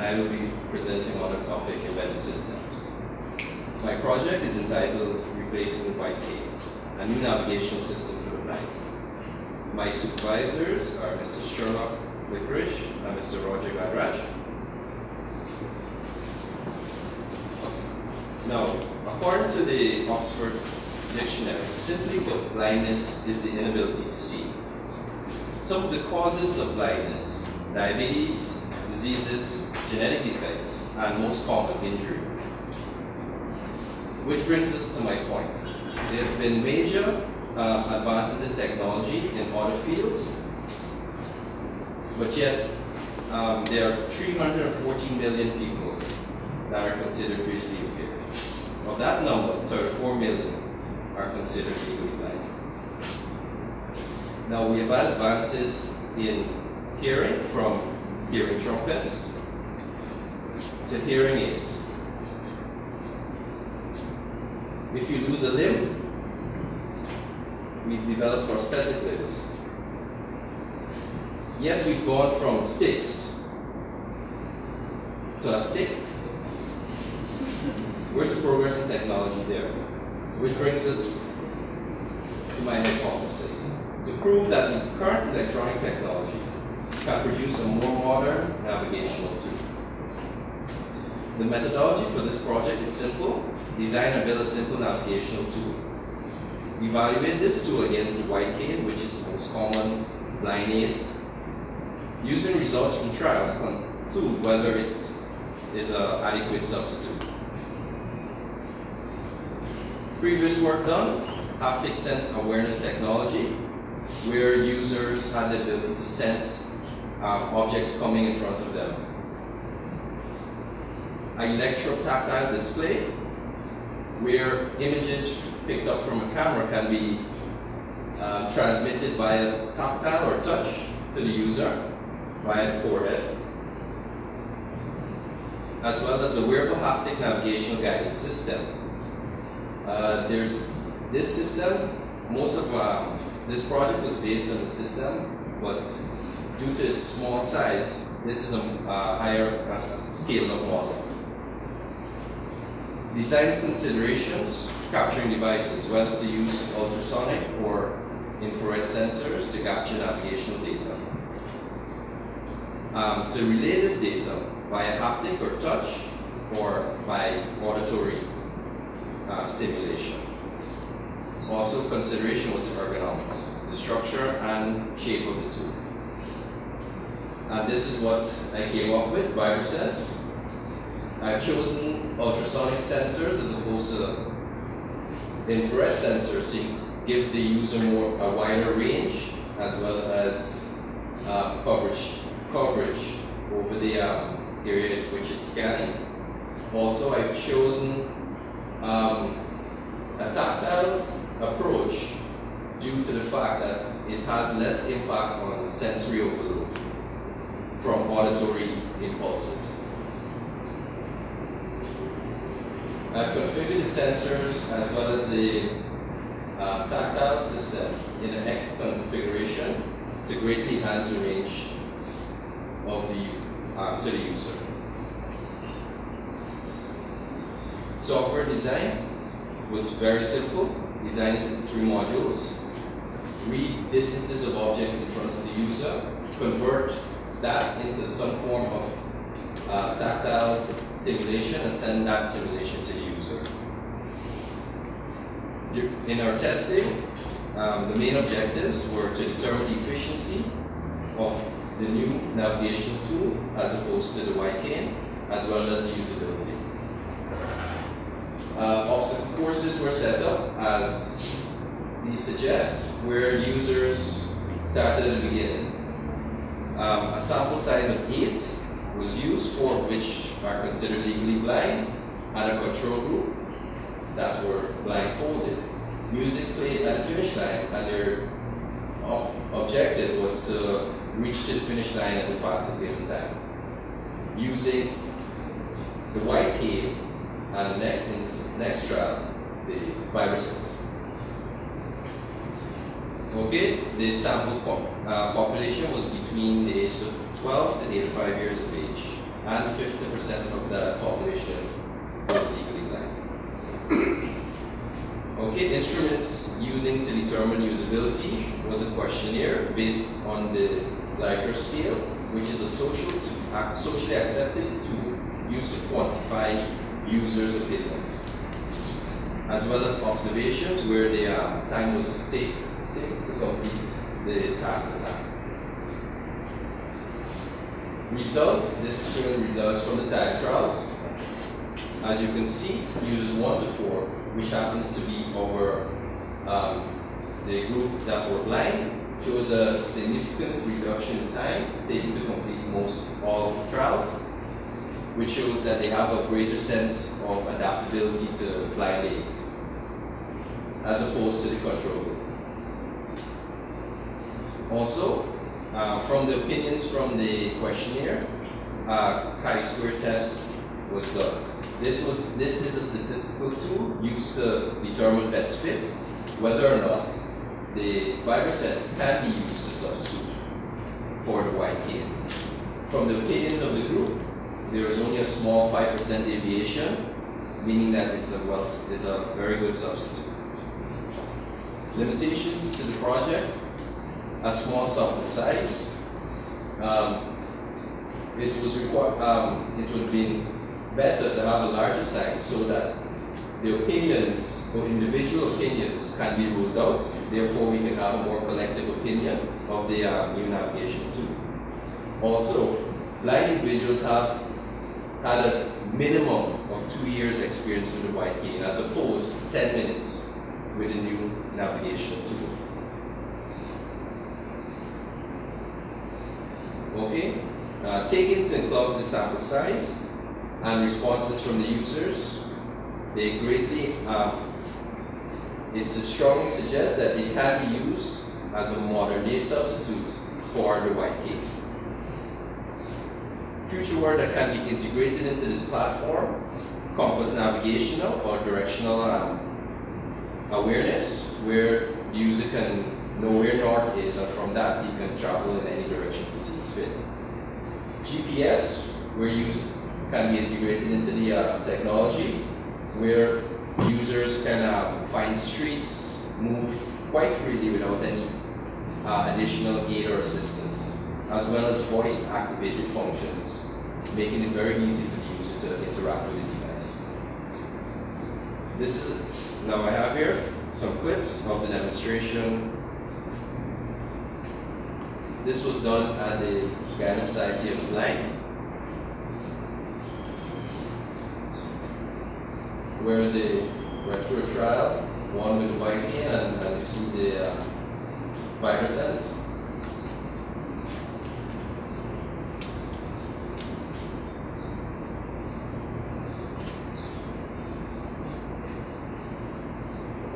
I will be presenting on the topic embedded systems. My project is entitled Replacing the White Cane, a new navigational system for the blind. My supervisors are Mr. Sherlock Lickridge and Mr. Roger Gadrach. Now, according to the Oxford Dictionary, simply put, blindness is the inability to see. Some of the causes of blindness: diabetes, diseases, genetic defects, and most common, injury. Which brings us to my point. There have been major advances in technology in other fields, but yet there are 314 million people that are considered visually impaired. Of that number, 34 million are considered legally blind. Now, we have had advances in hearing, from hearing trumpets to hearing aids. If you lose a limb, we develop prosthetic limbs. Yet we've gone from sticks to a stick. Where's the progress in technology there? Which brings us to my hypothesis. To prove that the current electronic technology can produce a more modern navigational tool. The methodology for this project is simple: design and build a simple navigational tool. Evaluate this tool against the white cane, which is the most common blind aid. Using results from trials, conclude whether it is an adequate substitute. Previous work done: haptic sense awareness technology, where users had the ability to sense objects coming in front of them. An electro-tactile display, where images picked up from a camera can be transmitted via tactile or touch to the user via the forehead, as well as a wearable haptic navigational guidance system. There's this system. Most of this project was based on the system, but due to its small size, this is a higher scale of model. Design considerations: capturing devices, whether to use ultrasonic or infrared sensors to capture navigational data. To relay this data via haptic or touch, or by auditory stimulation. Also, consideration was ergonomics, the structure and shape of the tool. And this is what I came up with: VibraSense. I've chosen ultrasonic sensors as opposed to infrared sensors to give the user a wider range, as well as coverage over the areas which it's scanning. Also, I've chosen a tactile approach due to the fact that it has less impact on sensory overload from auditory impulses. I've configured the sensors as well as the tactile system in an X configuration to greatly enhance the range of to the user. Software design was very simple. Design it into 3 modules. Read distances of objects in front of the user. Convert that into some form of tactile stimulation and send that simulation to the user. In our testing, the main objectives were to determine the efficiency of the new navigational tool as opposed to the white cane, as well as the usability. Obstacle courses were set up as these suggest, where users started at the beginning. A sample size of 8 was used, for which are considered legally blind, and a control group that were blindfolded. Music played at the finish line, and their objective was to reach to the finish line at the fastest given time, using the white cane and the next trial, the VibraSense. Okay, the sample population was between the age of 12 to 85 years of age. and 50% of the population was legally blind. Okay, instruments using to determine usability was a questionnaire based on the Likert scale, which is a socially accepted tool used to quantify users' opinions, as well as observations where the time was taken to complete the task at hand. Results, this is showing results from the tag trials. As you can see, users 1 to 4, which happens to be our the group that were blind, shows a significant reduction in time taken to complete all trials, which shows that they have a greater sense of adaptability to blind aids, as opposed to the control group. Also, from the opinions from the questionnaire, chi-square test was done. This is a statistical tool used to determine best fit, whether or not the VibraSense can be used to substitute for the white cane. From the opinions of the group, there is only a small 5% deviation, meaning that it's a very good substitute. Limitations to the project: a small sample size. It would have been better to have a larger size so that the opinions or individual opinions can be ruled out. Therefore, we can have a more collective opinion of the new navigation tool. Also, blind individuals have had a minimum of 2 years experience with the white cane, as opposed to 10 minutes with the new navigation tool. Okay, taking into account the sample size and responses from the users, they greatly, it strongly suggests that it can be used as a modern day substitute for the white cane. Future work that can be integrated into this platform: compass navigational or directional awareness, where the user can know where north is, and from that you can travel in any direction he sees fit. GPS, where use can be integrated into the technology, where users can find streets, move quite freely without any additional aid or assistance, as well as voice-activated functions, making it very easy for the user to interact with the device. Now I have here some clips of the demonstration. This was done at the Ghana Society of the Blind, where they went through a trial, one with the white cane and you see the VibraSense.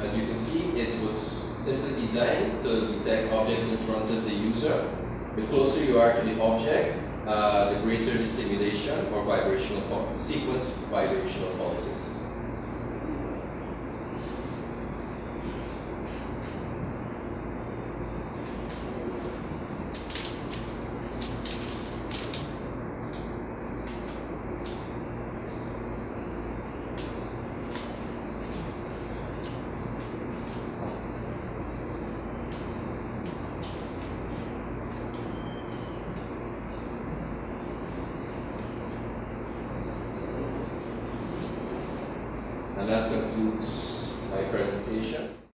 As you can see, it was simply designed to detect objects in front of the user. The closer you are to the object, the greater the stimulation or sequence vibrational pulses. And that concludes my presentation.